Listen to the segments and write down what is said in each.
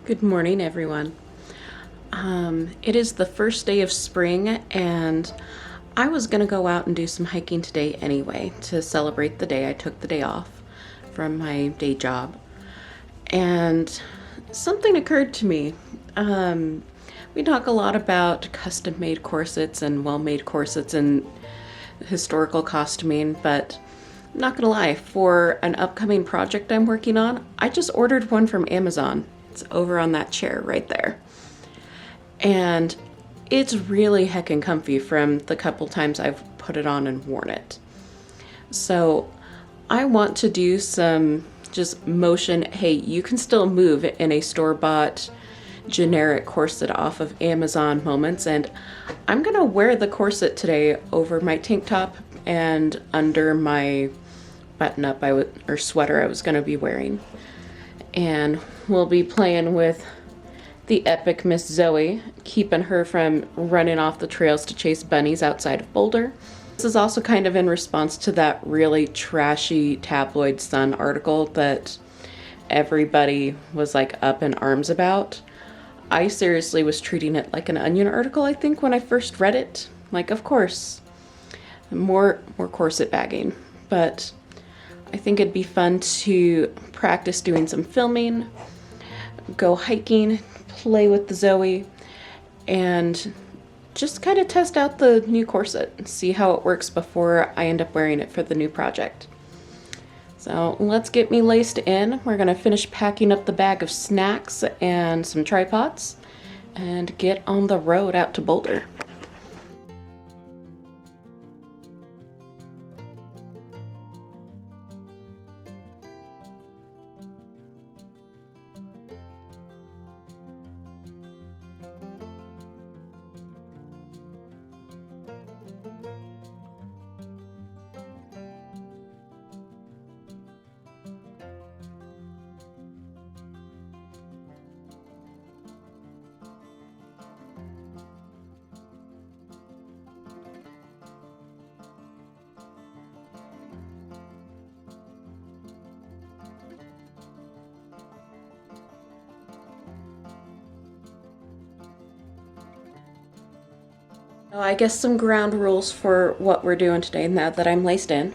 Good morning, everyone. It is the first day of spring, and I was gonna go out and do some hiking today anyway to celebrate the day. I took the day off from my day job, and something occurred to me. We talk a lot about custom-made corsets and well-made corsets and historical costuming, but I'm not gonna lie, for an upcoming project I'm working on, I just ordered one from Amazon. It's over on that chair right there. And it's really heckin' comfy from the couple times I've put it on and worn it. So I want to do some just motion, hey, you can still move in a store-bought generic corset off of Amazon moments, and I'm gonna wear the corset today over my tank top and under my button-up or sweater I was gonna be wearing. And we'll be playing with the epic Miss Zoe, keeping her from running off the trails to chase bunnies outside of Boulder. This is also kind of in response to that really trashy tabloid Sun article that everybody was like up in arms about. I seriously was treating it like an Onion article, I think, when I first read it. Like, of course, more corset bagging, but I think it'd be fun to practice doing some filming, go hiking, play with the Zoe, and just kind of test out the new corset and see how it works before I end up wearing it for the new project. So let's get me laced in. We're gonna finish packing up the bag of snacks and some tripods and get on the road out to Boulder. So I guess some ground rules for what we're doing today now that I'm laced in.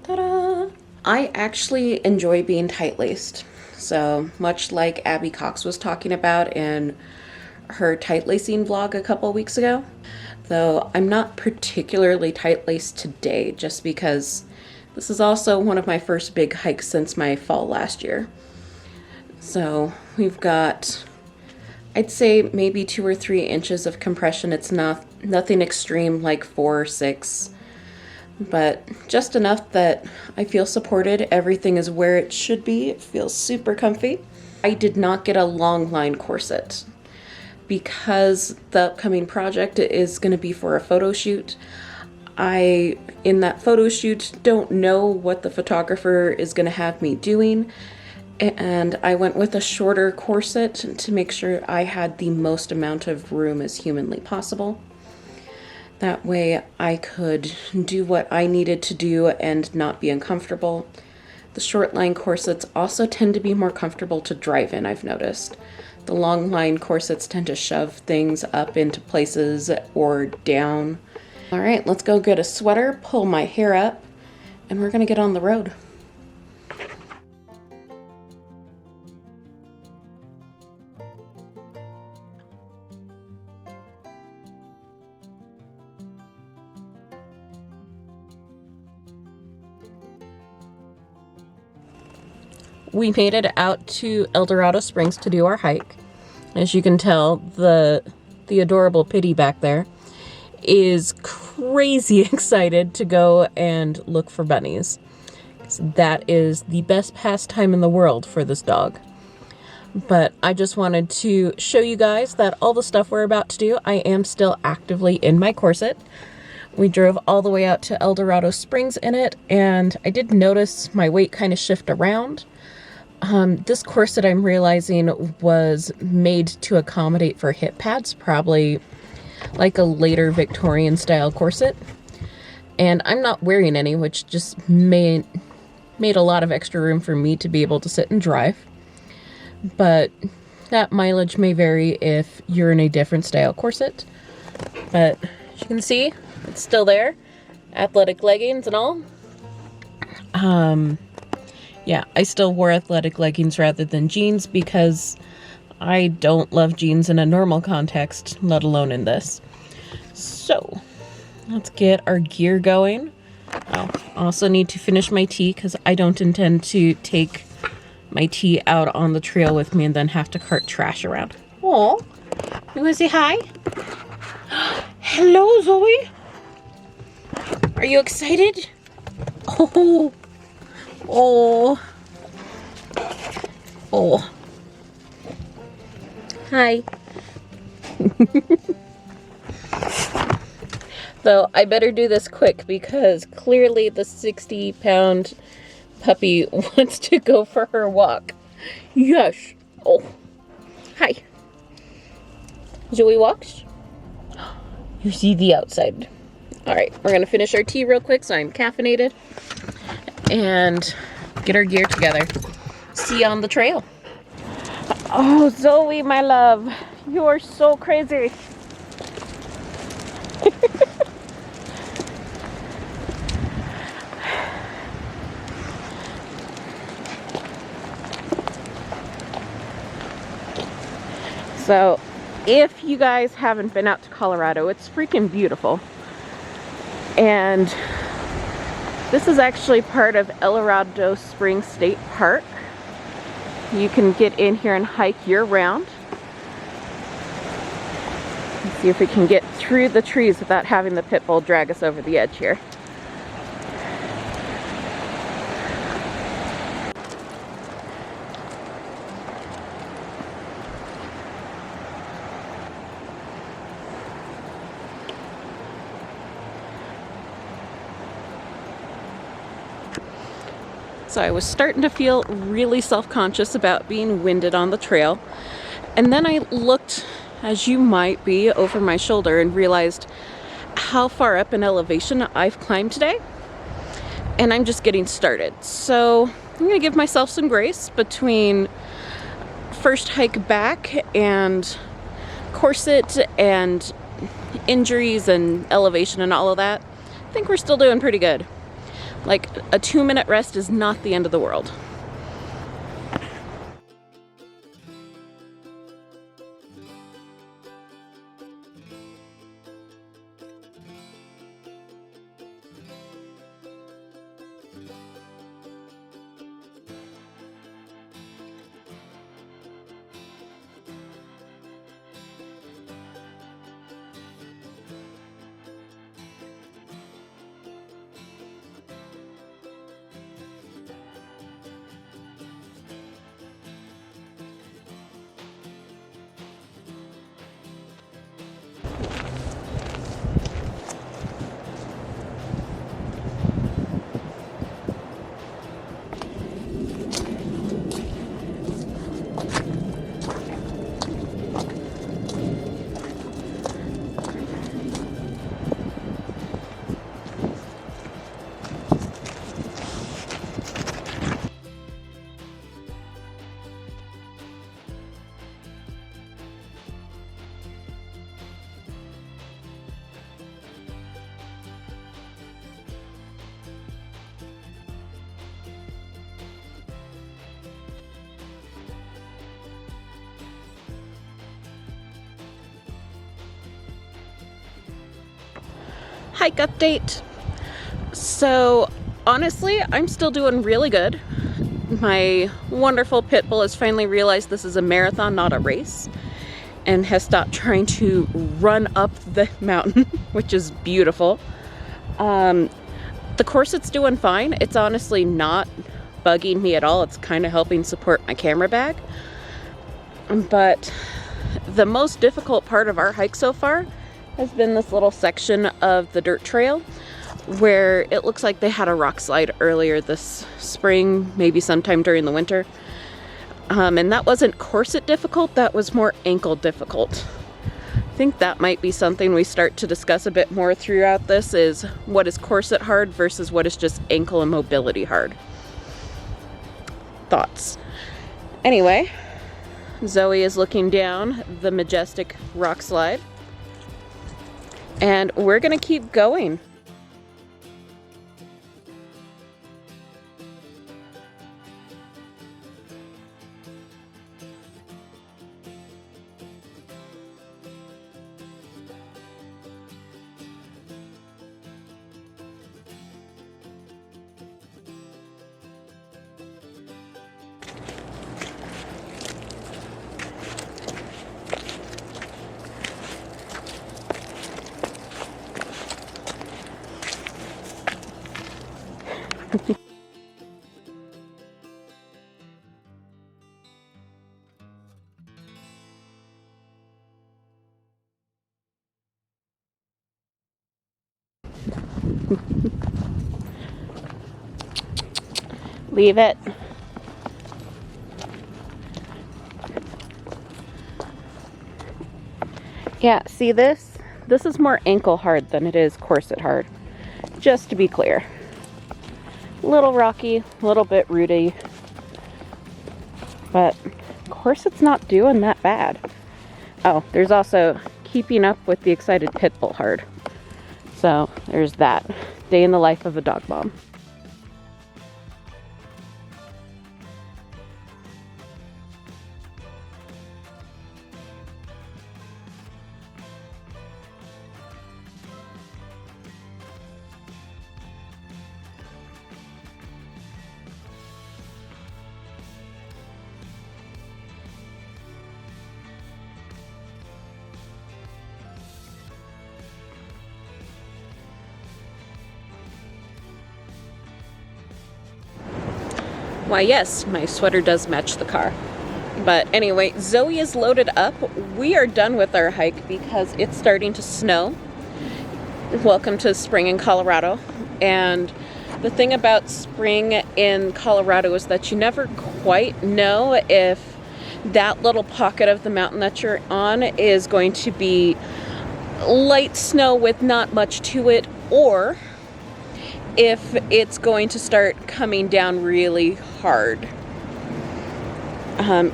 Ta-da! I actually enjoy being tight-laced. So much like Abby Cox was talking about in her tight-lacing vlog a couple weeks ago. Though I'm not particularly tight-laced today just because this is also one of my first big hikes since my fall last year. So we've got, I'd say maybe 2 or 3 inches of compression. It's nothing extreme like 4 or 6, but just enough that I feel supported. Everything is where it should be. It feels super comfy. I did not get a long line corset because the upcoming project is going to be for a photo shoot. In that photo shoot, don't know what the photographer is going to have me doing. And I went with a shorter corset to make sure I had the most amount of room as humanly possible. That way I could do what I needed to do and not be uncomfortable. The short line corsets also tend to be more comfortable to drive in, I've noticed. The long line corsets tend to shove things up into places or down. All right, let's go get a sweater, pull my hair up, and we're gonna get on the road. We made it out to El Dorado Springs to do our hike. As you can tell, the adorable Pitty back there is crazy excited to go and look for bunnies. That is the best pastime in the world for this dog. But I just wanted to show you guys that all the stuff we're about to do, I am still actively in my corset. We drove all the way out to El Dorado Springs in it, and I did notice my weight kind of shift around. This corset, I'm realizing, was made to accommodate for hip pads, probably like a later Victorian style corset. And I'm not wearing any, which just made a lot of extra room for me to be able to sit and drive. But That mileage may vary if you're in a different style corset, but as you can see, it's still there. Athletic leggings and all. Yeah, I still wore athletic leggings rather than jeans because I don't love jeans in a normal context, let alone in this. So, let's get our gear going. I also need to finish my tea because I don't intend to take my tea out on the trail with me and then have to cart trash around. Aw, you wanna say hi? Hello, Zoe. Are you excited? Oh, oh, oh. Hi. Though I better do this quick because clearly the 60-pound puppy wants to go for her walk. Yes. Oh. Hi. Zoe walks. You see the outside. Alright, we're going to finish our tea real quick so I'm caffeinated. And get our gear together. See you on the trail. Oh, Zoe, my love. You are so crazy. So, if you guys haven't been out to Colorado, it's freaking beautiful. And this is actually part of El Dorado Springs State Park. You can get in here and hike year-round. Let's see if we can get through the trees without having the pit bull drag us over the edge here. So I was starting to feel really self-conscious about being winded on the trail. And then I looked, as you might be, over my shoulder and realized how far up in elevation I've climbed today. And I'm just getting started. So I'm gonna give myself some grace between first hike back and corset and injuries and elevation and all of that. I think we're still doing pretty good. Like, a 2-minute rest is not the end of the world. Hike update. So honestly, I'm still doing really good. My wonderful pit bull has finally realized this is a marathon, not a race, and has stopped trying to run up the mountain, which is beautiful. The corset's doing fine. It's honestly not bugging me at all. It's kind of helping support my camera bag. But the most difficult part of our hike so far has been this little section of the dirt trail where it looks like they had a rock slide earlier this spring, maybe sometime during the winter. And that wasn't corset difficult, that was more ankle difficult. I think that might be something we start to discuss a bit more throughout this, is what is corset hard versus what is just ankle and mobility hard. Thoughts? Anyway, Zoe is looking down the majestic rock slide. And we're gonna keep going. Leave it. Yeah, see this? This is more ankle hard than it is corset hard. Just to be clear. A little rocky, a little bit rooty. But corset's not doing that bad. Oh, there's also keeping up with the excited pit bull hard. So there's that. Day in the life of a dog mom. Why, yes, my sweater does match the car. But anyway, Zoe is loaded up. We are done with our hike because it's starting to snow. Welcome to spring in Colorado. And the thing about spring in Colorado is that you never quite know if that little pocket of the mountain that you're on is going to be light snow with not much to it, or if it's going to start coming down really hard.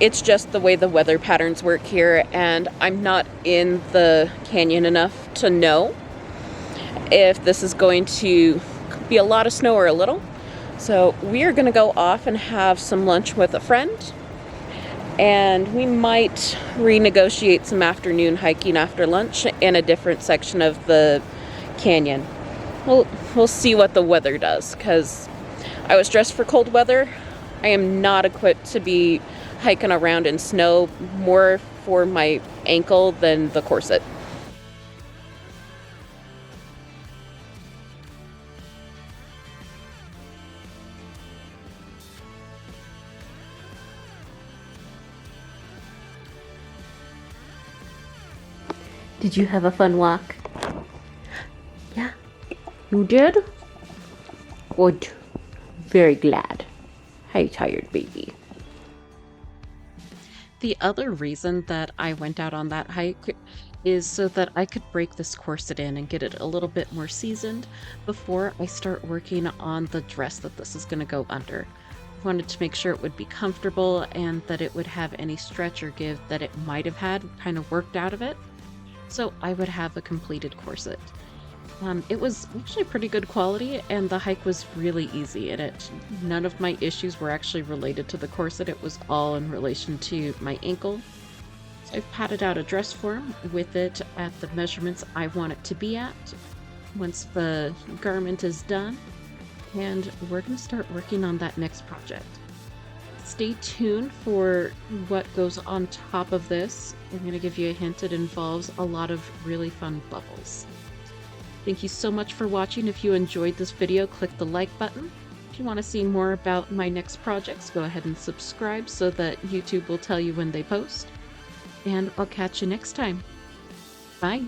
It's just the way the weather patterns work here, and I'm not in the canyon enough to know if this is going to be a lot of snow or a little. So we are going to go off and have some lunch with a friend, and we might renegotiate some afternoon hiking after lunch in a different section of the canyon. We'll see what the weather does, because I was dressed for cold weather. I am not equipped to be hiking around in snow, more for my ankle than the corset. Did you have a fun walk? Yeah. You did? Good. Very glad. Hey, tired baby. The other reason that I went out on that hike is so that I could break this corset in and get it a little bit more seasoned before I start working on the dress that this is going to go under. I wanted to make sure it would be comfortable and that it would have any stretch or give that it might have had kind of worked out of it, so I would have a completed corset. It was actually pretty good quality, and the hike was really easy in it. None of my issues were actually related to the corset. It was all in relation to my ankle. So I've padded out a dress form with it at the measurements I want it to be at once the garment is done, and we're going to start working on that next project. Stay tuned for what goes on top of this. I'm going to give you a hint. It involves a lot of really fun bubbles. Thank you so much for watching. If you enjoyed this video, click the like button. If you want to see more about my next projects, go ahead and subscribe so that YouTube will tell you when they post. And I'll catch you next time. Bye.